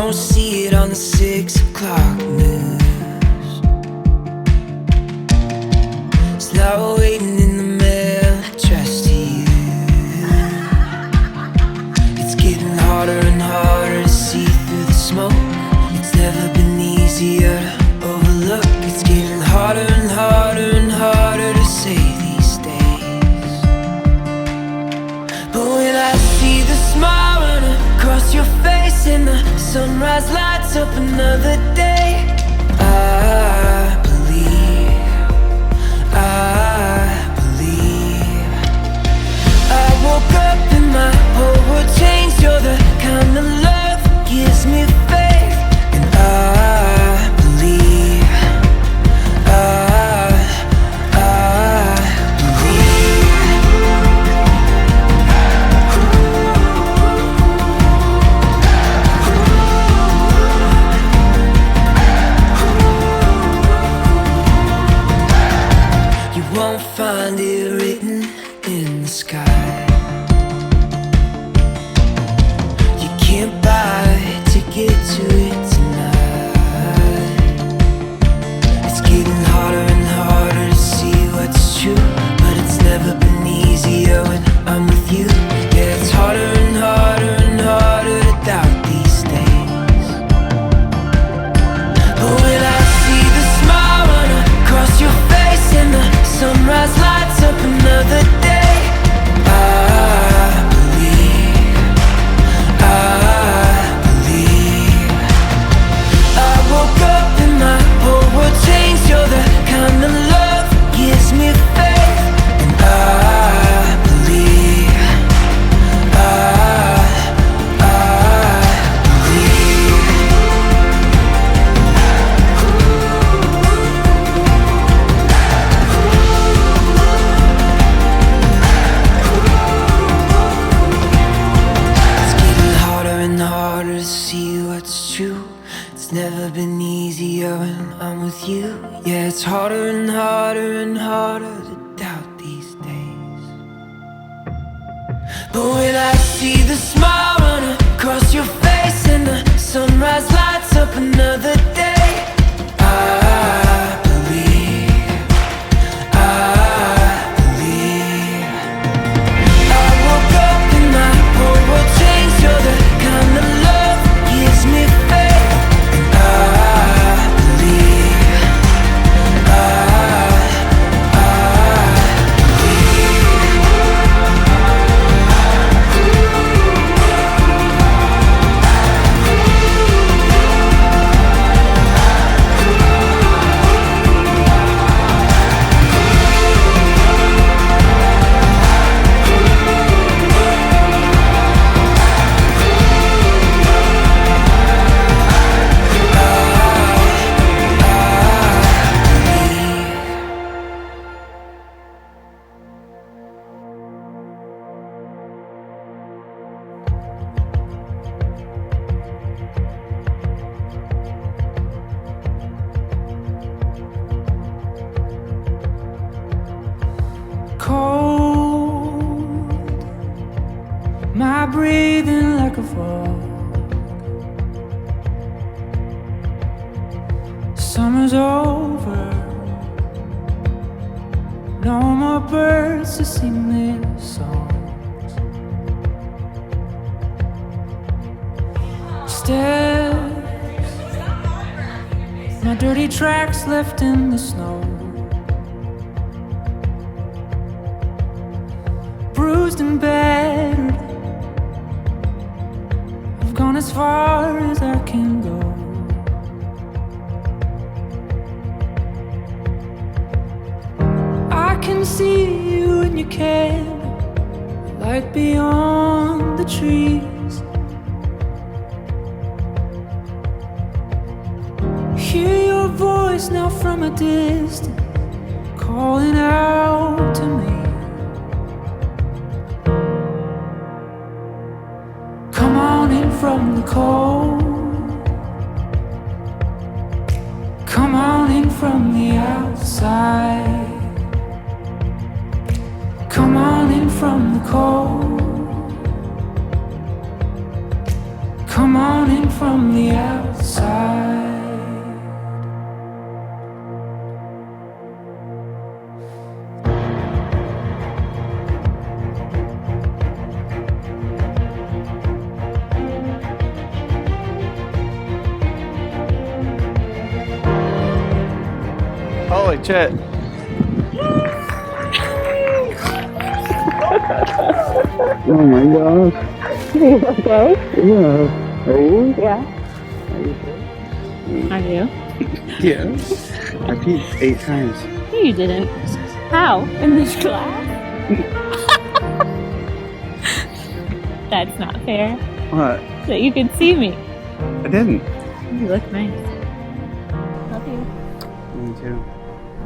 don't see it on the 6 o'clock news. It's now waiting in the mail, addressed to you. It's getting harder and harder to see through the smoke. It's never been easier to overlook. It's getting harder and harder and harder to say these days. But when I see the smile run across your face and the sunrise lights up another day, I believe. I woke up and my whole world changed. You're the kind of love that gives me faith. And I believe. You won't find it written in the sky. You can't buy a ticket to it tonight. It's getting harder and harder to see what's true, but it's never been easier when I'm with you. Yeah, it's harder and harder and harder to doubt these days. But when I see the smile run across your face and the sunrise lights up another day, I believe. I woke up and my whole world changed. You're the kind of love that gives me faith. And I believe. Harder to see what's true. It's never been easier when I'm with you. Yeah, it's harder and harder and harder to doubt these days. But when I see the smile run across your face and the sunrise lights up another day, I believe. I woke up and my whole world changed. You're the kind of love that gives me faith. And I believe. Cold, my breathing like a fog. Summer's over, no more birds to sing their songs. Steps, my dirty tracks left in the snow. Bruised and battered, I've gone as far as I can go. I can see you in your cabin, light beyond the trees. Hear your voice now from a distance, calling out to me. Come on in from the cold. Come on in from the outside. Come on in from the cold. Come on in from the outside. Holy shit. Oh my gosh. Are you okay? Yeah. Are you? Yeah. Are you Are you? Yeah. I peed 8 times. No, you didn't. How? In this class? That's not fair. What? That you could see me. I didn't. You look nice. Love you. Me too.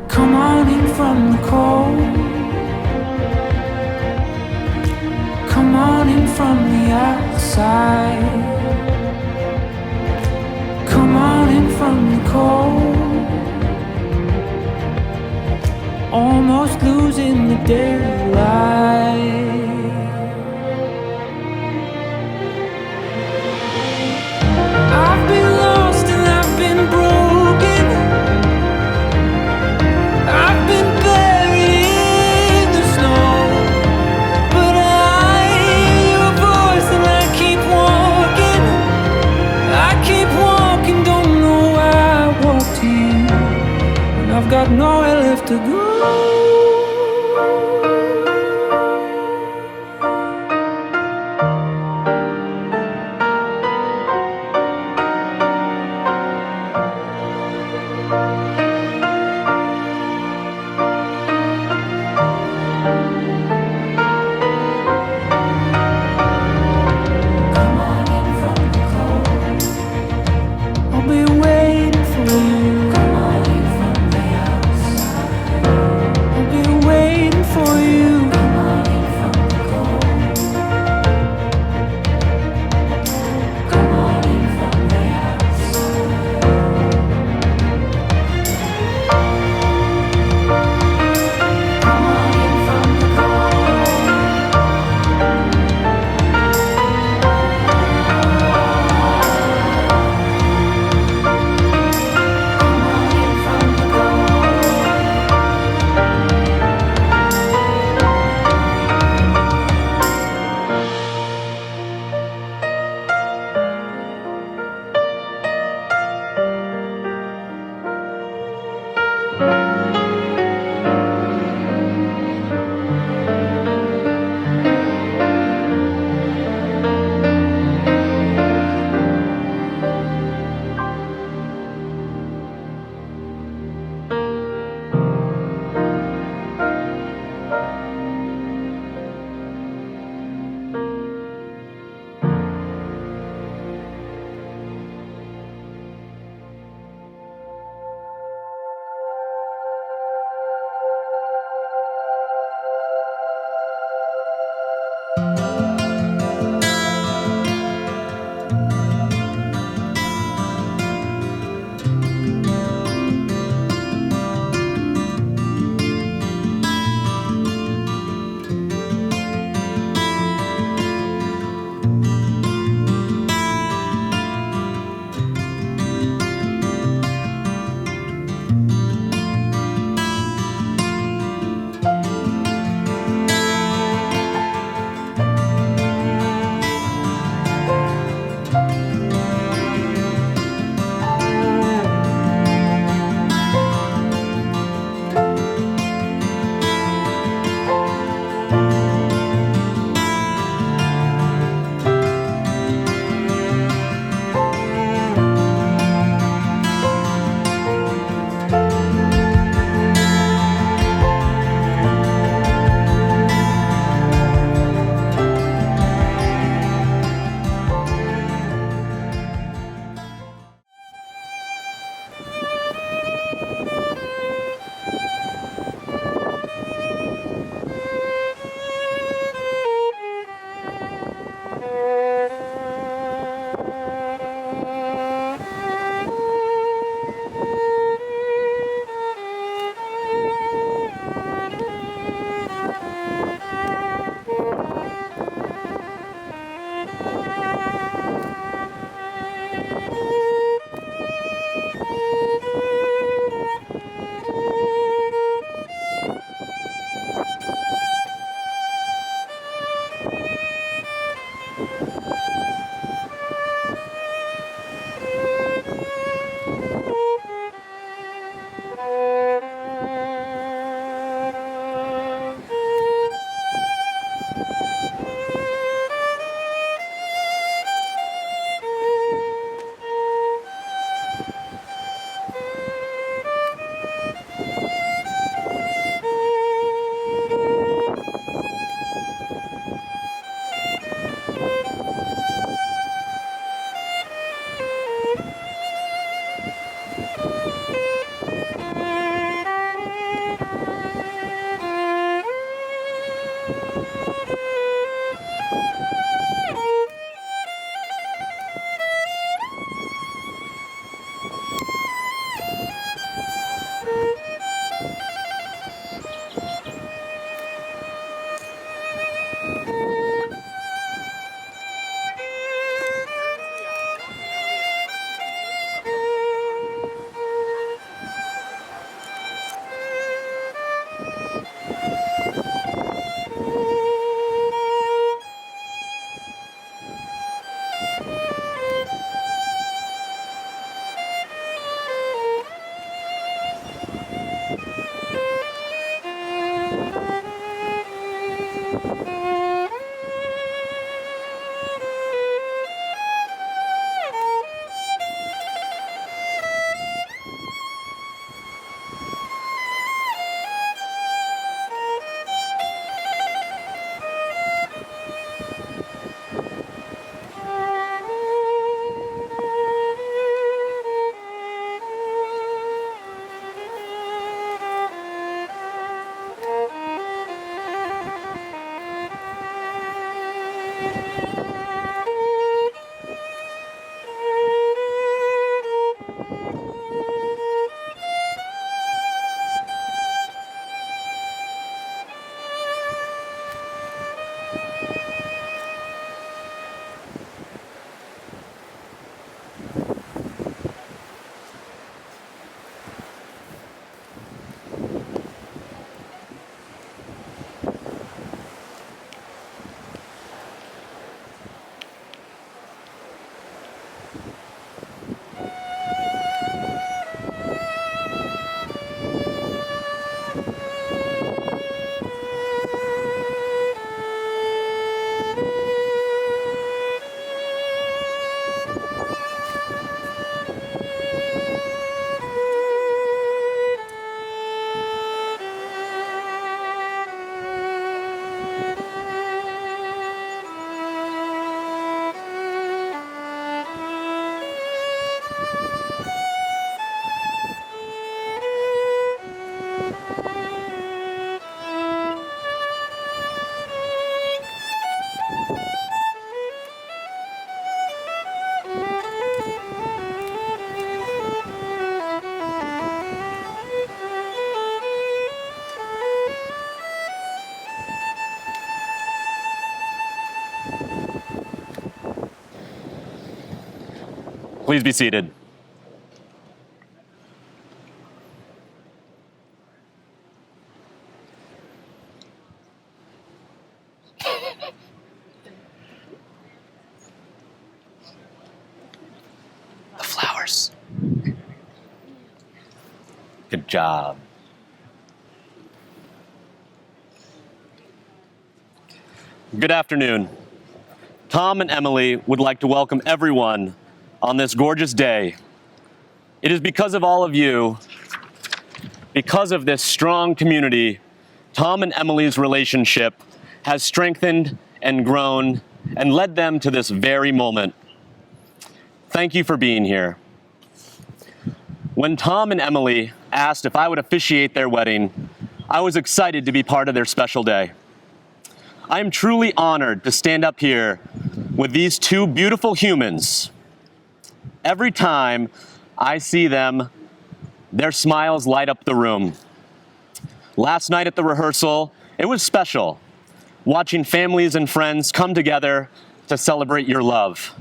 Come on in from the cold. Come on in from the outside. Come on in from the cold. Almost losing the daylight. I've been lost and I've been broken. I've been buried in the snow, but I hear your voice and I keep walking. I keep walking, don't know why I walk to you, and I've got nowhere left to go. I'll be waiting for you. Come on in from the outside. I'll be Please be seated. The flowers. Good job. Good afternoon. Tom and Emily would like to welcome everyone on this gorgeous day. It is because of all of you, because of this strong community, Tom and Emily's relationship has strengthened and grown and led them to this very moment. Thank you for being here. When Tom and Emily asked if I would officiate their wedding, I was excited to be part of their special day. I am truly honored to stand up here with these two beautiful humans. Every time I see them, their smiles light up the room. Last night at the rehearsal, it was special, watching families and friends come together to celebrate your love.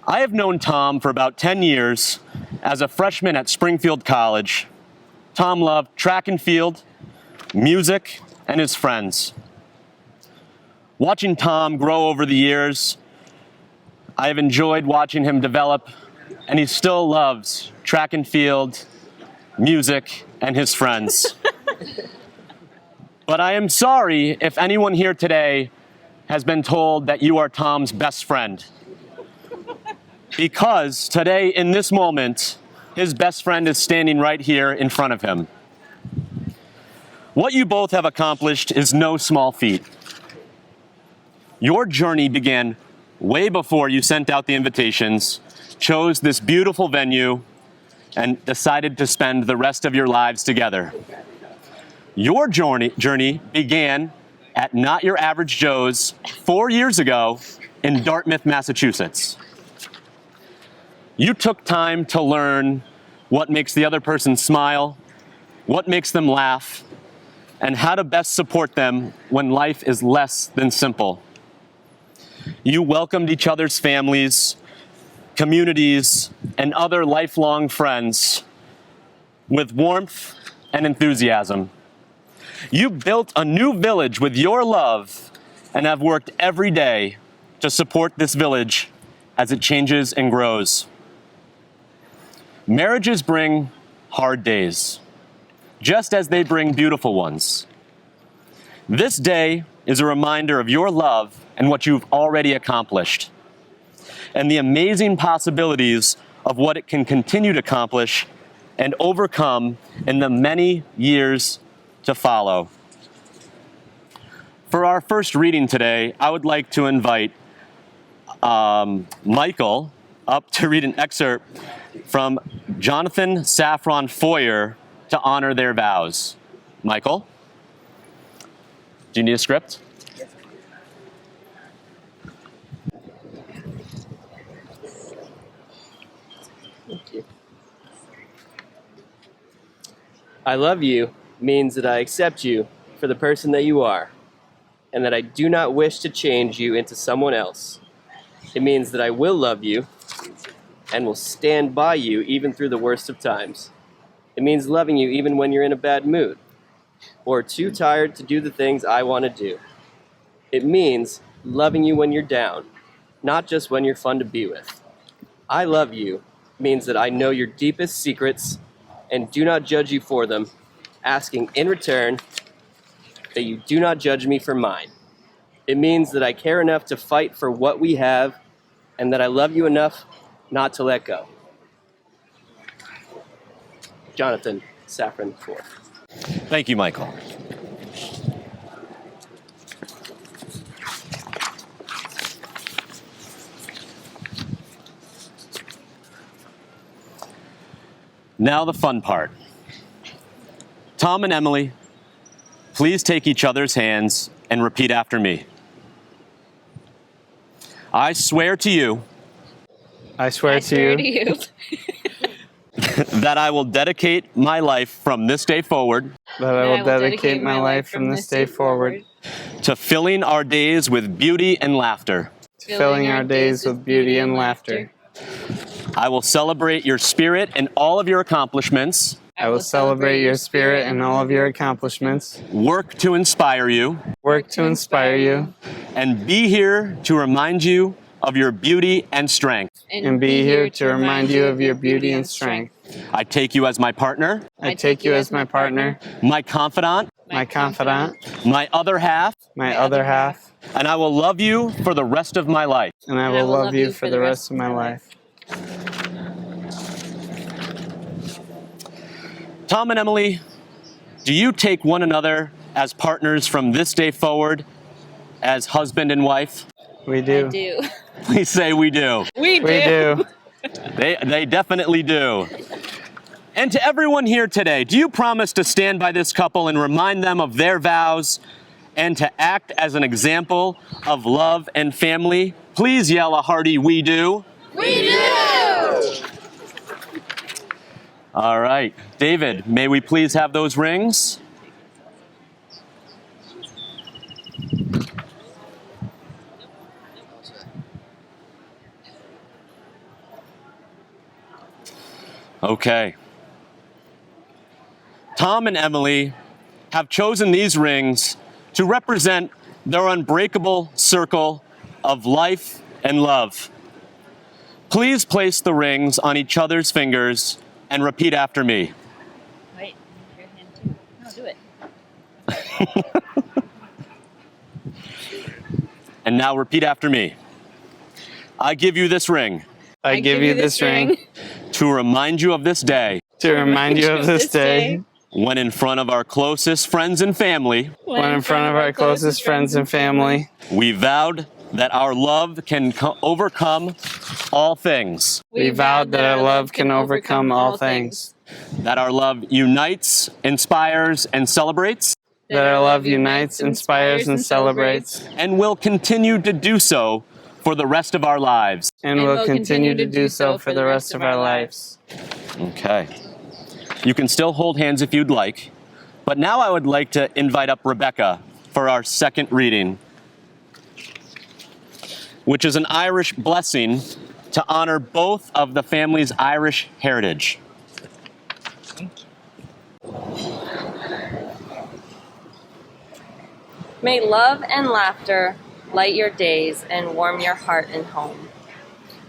I have known Tom for about 10 years. As a freshman at Springfield College, Tom loved track and field, music, and his friends. Watching Tom grow over the years, I have enjoyed watching him develop, and he still loves track and field, music, and his friends. But I am sorry if anyone here today has been told that you are Tom's best friend. Because today, in this moment, his best friend is standing right here in front of him. What you both have accomplished is no small feat. Your journey began way before you sent out the invitations, chose this beautiful venue, and decided to spend the rest of your lives together. Your journey began at Not Your Average Joe's 4 years ago in Dartmouth, Massachusetts. You took time to learn what makes the other person smile, what makes them laugh, and how to best support them when life is less than simple. You welcomed each other's families, communities, and other lifelong friends with warmth and enthusiasm. You built a new village with your love and have worked every day to support this village as it changes and grows. Marriages bring hard days, just as they bring beautiful ones. This day is a reminder of your love and what you've already accomplished, and the amazing possibilities of what it can continue to accomplish and overcome in the many years to follow. For our first reading today, I would like to invite Michael up to read an excerpt from Jonathan Safran Foer to honor their vows. Michael, do you need a script? Thank you. I love you means that I accept you for the person that you are, and that I do not wish to change you into someone else. It means that I will love you and will stand by you even through the worst of times. It means loving you even when you're in a bad mood or too tired to do the things I want to do. It means loving you when you're down, not just when you're fun to be with. I love you means that I know your deepest secrets and do not judge you for them, asking in return that you do not judge me for mine. It means that I care enough to fight for what we have and that I love you enough not to let go. Jonathan Safran Foer. Thank you, Michael. Now the fun part. Tom and Emily, please take each other's hands and repeat after me. I swear to you I swear to you that I will dedicate my life from this day forward that I will dedicate my life from this day forward to filling our days with beauty and laughter. to filling our days with beauty and laughter. I will celebrate your spirit and all of your accomplishments, I will celebrate your spirit and all of your accomplishments, work to inspire you, work to inspire you, and be here to remind you of your beauty and strength. and be here to remind you of your beauty and strength. I take you as my partner, I take you as my partner, my confidant, my confidant, my other half, my other half, and I will love you for the rest of my life. and I will love you for the rest of my life. Tom and Emily, do you take one another as partners from this day forward as husband and wife? We do. do. Please say we do. We do. They definitely do. And to everyone here today, do you promise to stand by this couple and remind them of their vows and to act as an example of love and family? Please yell a hearty "we do." We do! All right. David, may we please have those rings? Okay. Tom and Emily have chosen these rings to represent their unbreakable circle of life and love. Please place the rings on each other's fingers and repeat after me. Wait, your hand too. No, do it. And now repeat after me. I give you this ring I give you this ring to remind you of this day to remind you of this day when in front of our closest friends and family, when in front of our closest friends and family, we vowed that our love can overcome all things, we vowed that our love can overcome all things, that our love unites, inspires, and celebrates, that our love unites, inspires, and celebrates, and will continue to do so for the rest of our lives. and will continue to do so for the rest of our lives. Okay. You can still hold hands if you'd like, but now I would like to invite up Rebecca for our second reading, which is an Irish blessing to honor both of the family's Irish heritage. May love and laughter light your days and warm your heart and home.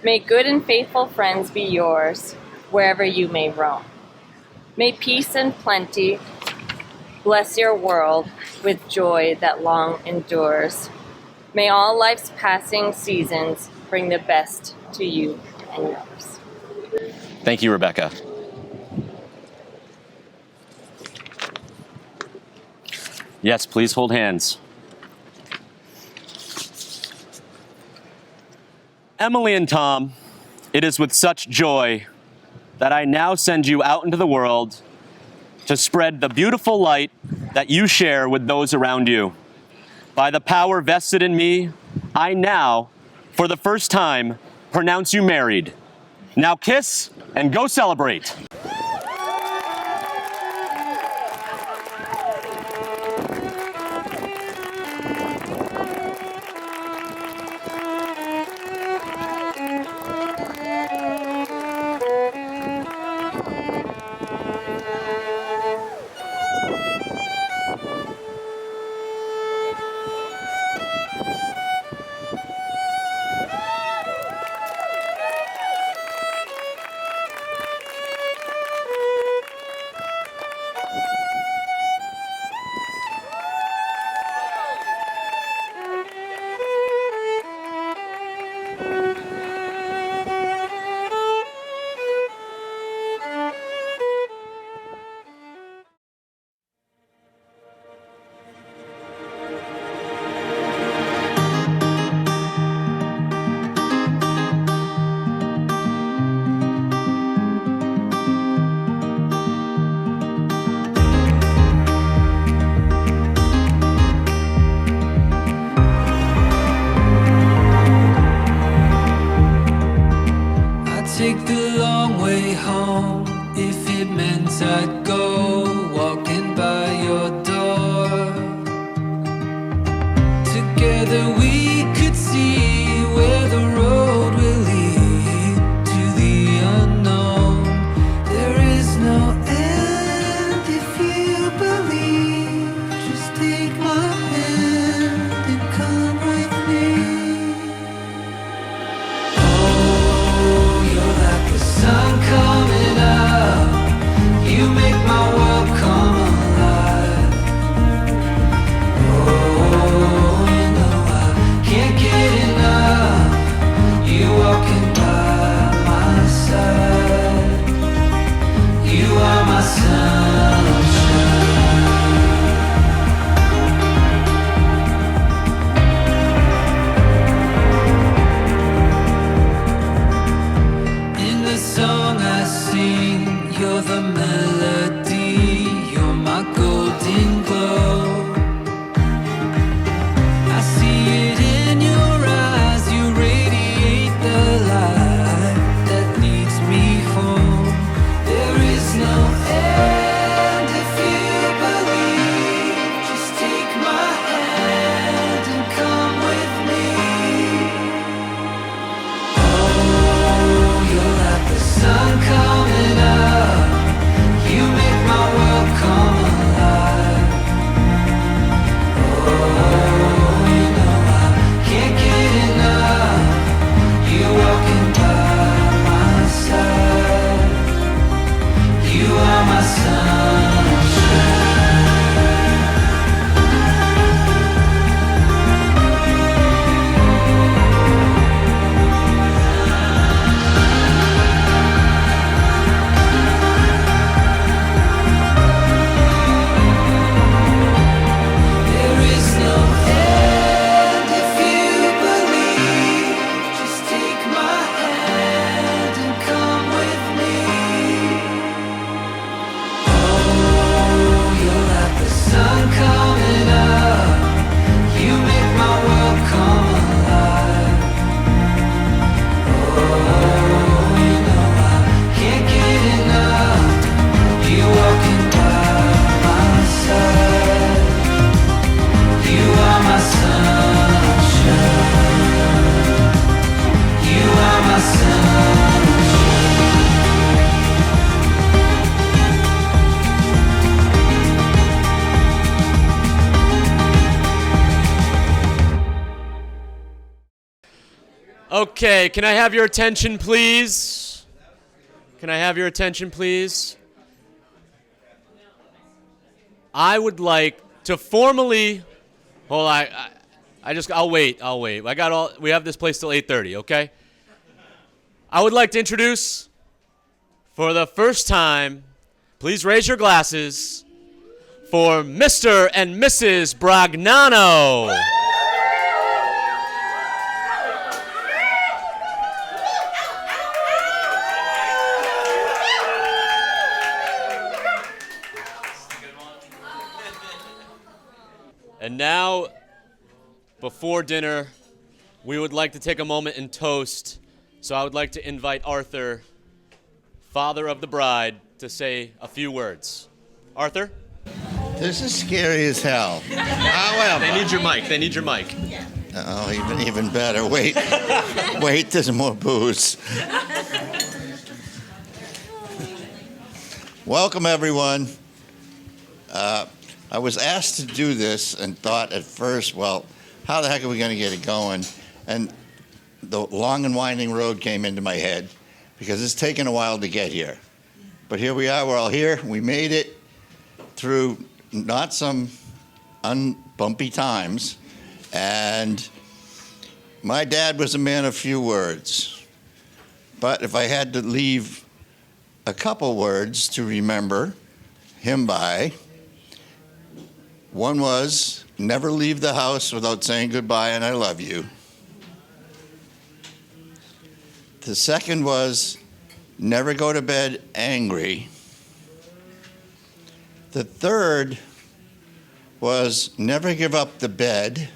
May good and faithful friends be yours wherever you may roam. May peace and plenty bless your world with joy that long endures. May all life's passing seasons bring the best to you and yours. Thank you, Rebecca. Yes, please hold hands. Emily and Tom, it is with such joy that I now send you out into the world to spread the beautiful light that you share with those around you. By the power vested in me, I now, for the first time, pronounce you married. Now kiss and go celebrate. Take the long way home if it meant I'd go walking by your door. Together we could see where the road will lead to the unknown. There is no end if you believe. Just take my hand and come with me. Sun coming up, you make my world come alive. Oh, you know I can't get enough. You walking by my side. You are my sunshine. Song I sing, you're the melody, you're my golden glow. I see it in your eyes, you radiate the light that leads me home. There is no end if you believe. Just take my hand and come with me. Sun coming up. Okay, can I have your attention, please? Can I have your attention, please? I would like to formally. Hold on. I'll wait. We have this place till 8:30. Okay. I would like to introduce, for the first time, please raise your glasses for Mr. and Mrs. Brognano. And now, before dinner, we would like to take a moment and toast. So I would like to invite Arthur, father of the bride, to say a few words. Arthur? This is scary as hell. However, They need your mic. oh, even better. Wait, there's more booze. Welcome, everyone. I was asked to do this and thought at first, well, how the heck are we going to get it going? And the long and winding road came into my head because it's taken a while to get here. But here we are, we're all here. We made it through not some unbumpy times. And my dad was a man of few words. But if I had to leave a couple words to remember him by, one was, never leave the house without saying goodbye and I love you. The second was, never go to bed angry. The third was, never give up the bed.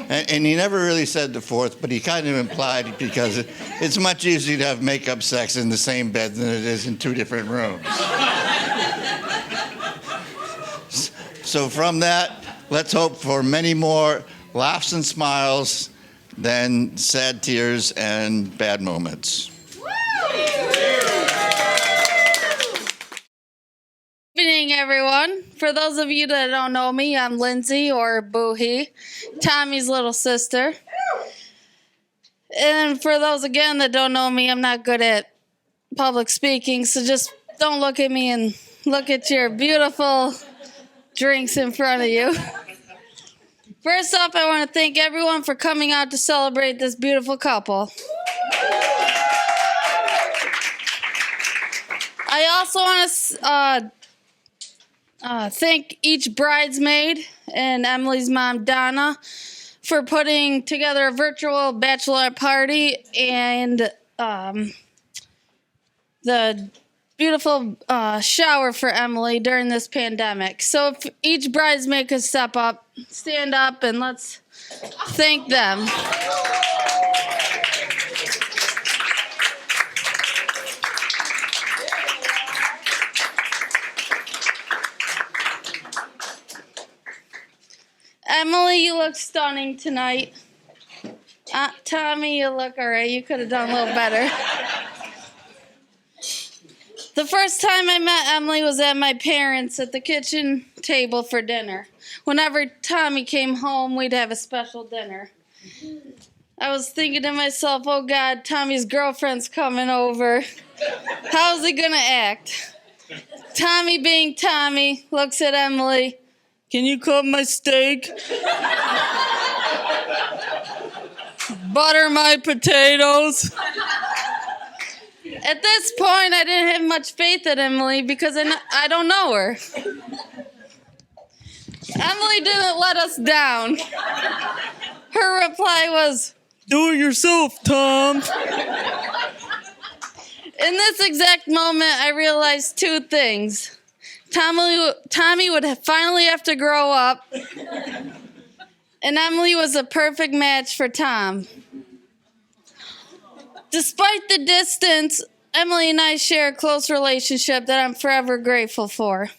And he never really said the fourth, but he kind of implied it because it's much easier to have make-up sex in the same bed than it is in two different rooms. So from that, let's hope for many more laughs and smiles than sad tears and bad moments. Good evening, everyone. For those of you that don't know me, I'm Lindsay, or Boohie, Tommy's little sister. And for those, again, that don't know me, I'm not good at public speaking, so just don't look at me and look at your beautiful drinks in front of you. First off, I want to thank everyone for coming out to celebrate this beautiful couple. I also want to thank each bridesmaid and Emily's mom, Donna, for putting together a virtual bachelorette party and the beautiful shower for Emily during this pandemic. So if each bridesmaid could stand up, and let's thank them. Emily, you look stunning tonight. Tommy, you look all right. You could have done a little better. The first time I met Emily was at my parents' at the kitchen table for dinner. Whenever Tommy came home, we'd have a special dinner. I was thinking to myself, oh God, Tommy's girlfriend's coming over. How's he gonna act? Tommy, being Tommy, looks at Emily. Can you cut my steak? Butter my potatoes. At this point, I didn't have much faith in Emily because I don't know her. Emily didn't let us down. Her reply was, "Do it yourself, Tom." In this exact moment, I realized two things. Tommy would finally have to grow up, and Emily was a perfect match for Tom. Despite the distance, Emily and I share a close relationship that I'm forever grateful for.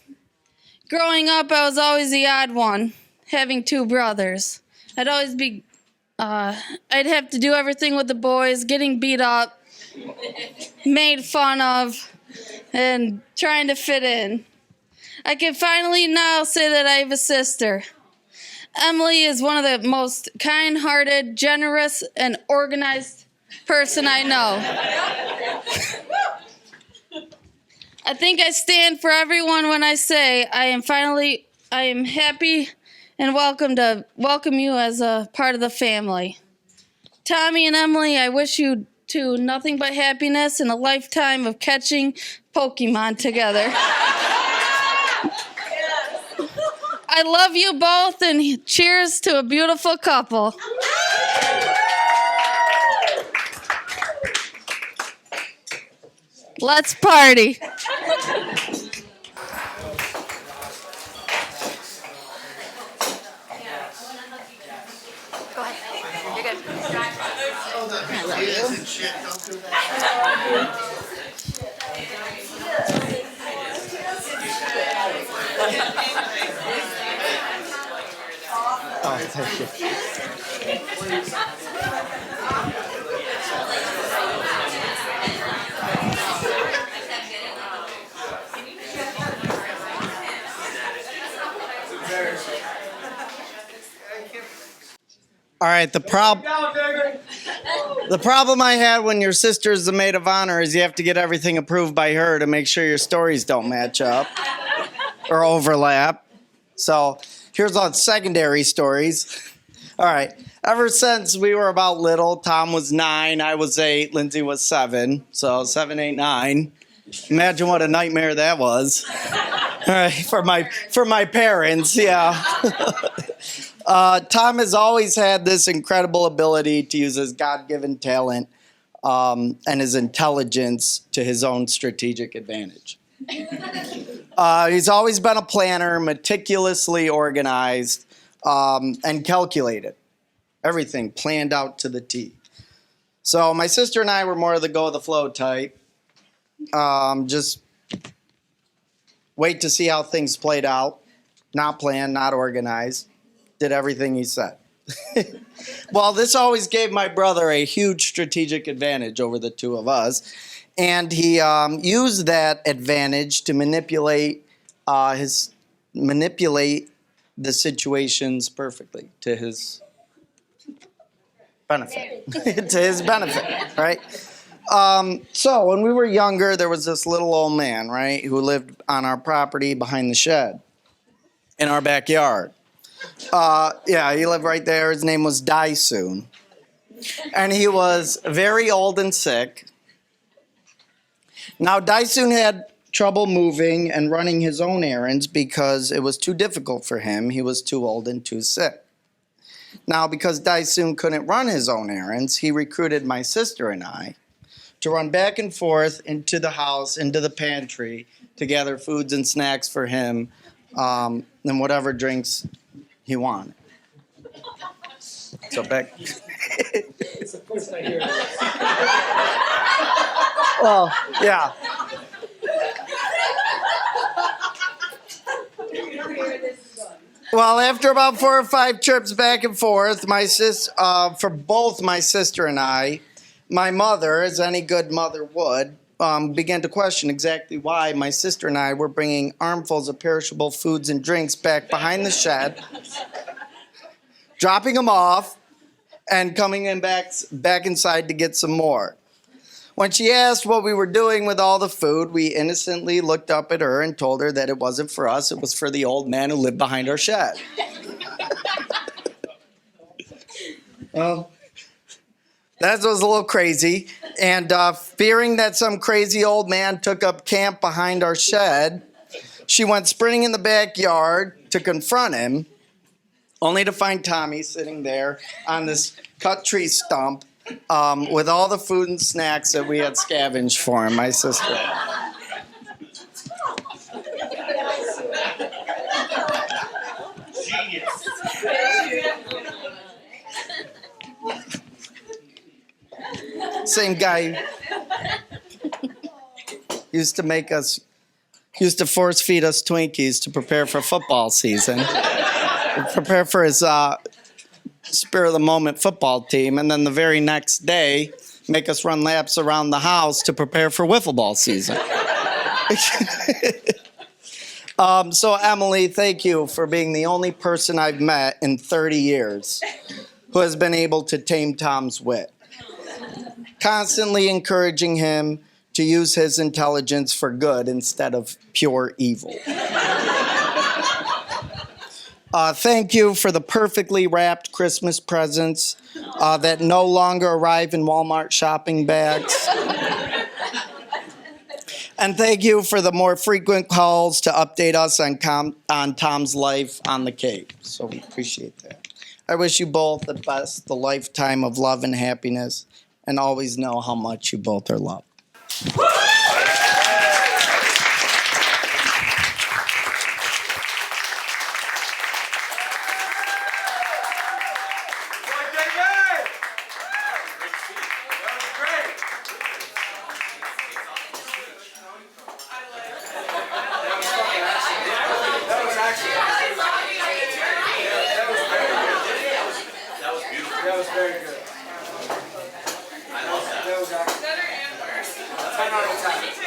Growing up, I was always the odd one, having two brothers. I'd have to do everything with the boys, getting beat up, made fun of, and trying to fit in. I can finally now say that I have a sister. Emily is one of the most kind-hearted, generous, and organized person I know. I think I stand for everyone when I say I am happy and welcome you as a part of the family. Tommy and Emily, I wish you two nothing but happiness and a lifetime of catching Pokemon together. I love you both, and cheers to a beautiful couple. Let's party. Oh, thank you. All right, the problem I had when your sister's the maid of honor is you have to get everything approved by her to make sure your stories don't match up or overlap. So here's all secondary stories. All right, ever since we were about little, Tom was 9, I was 8, Lindsay was 7. So 7, 8, 9. Imagine what a nightmare that was. All right, for my parents, yeah. Tom has always had this incredible ability to use his God-given talent and his intelligence to his own strategic advantage. He's always been a planner, meticulously organized, and calculated. Everything planned out to the T. So my sister and I were more of the go-with-the-flow type. Just wait to see how things played out. Not planned, not organized. Did everything he said. Well, this always gave my brother a huge strategic advantage over the two of us. And he used that advantage to manipulate the situations perfectly to his benefit. To his benefit, right? So when we were younger, there was this little old man, right, who lived on our property behind the shed in our backyard. Yeah, he lived right there. His name was Daisoon. And he was very old and sick. Now, Daisoon had trouble moving and running his own errands because it was too difficult for him. He was too old and too sick. Now, because Daisoon couldn't run his own errands, he recruited my sister and I to run back and forth into the house, into the pantry, to gather foods and snacks for him, and whatever drinks he wanted. So back. It's the first I hear it. Well, yeah. Well, after about 4 or 5 trips back and forth, for both my sister and I, my mother, as any good mother would, began to question exactly why my sister and I were bringing armfuls of perishable foods and drinks back behind the shed, dropping them off, and coming in back inside to get some more. When she asked what we were doing with all the food, we innocently looked up at her and told her that it wasn't for us, it was for the old man who lived behind our shed. Well, that was a little crazy. And fearing that some crazy old man took up camp behind our shed, she went sprinting in the backyard to confront him, only to find Tommy sitting there on this cut tree stump with all the food and snacks that we had scavenged for him, my sister. Same guy used to force feed us Twinkies to prepare for football season, prepare for his spur of the moment football team, and then the very next day make us run laps around the house to prepare for wiffle ball season. So Emily, thank you for being the only person I've met in 30 years who has been able to tame Tom's wit. Constantly encouraging him to use his intelligence for good instead of pure evil. Thank you for the perfectly wrapped Christmas presents that no longer arrive in Walmart shopping bags. And thank you for the more frequent calls to update us on Tom's life on the Cape. So we appreciate that. I wish you both the best, the lifetime of love and happiness, and always know how much you both are loved. That was very good. I love that. That was actually better and worse. 10 out of 10.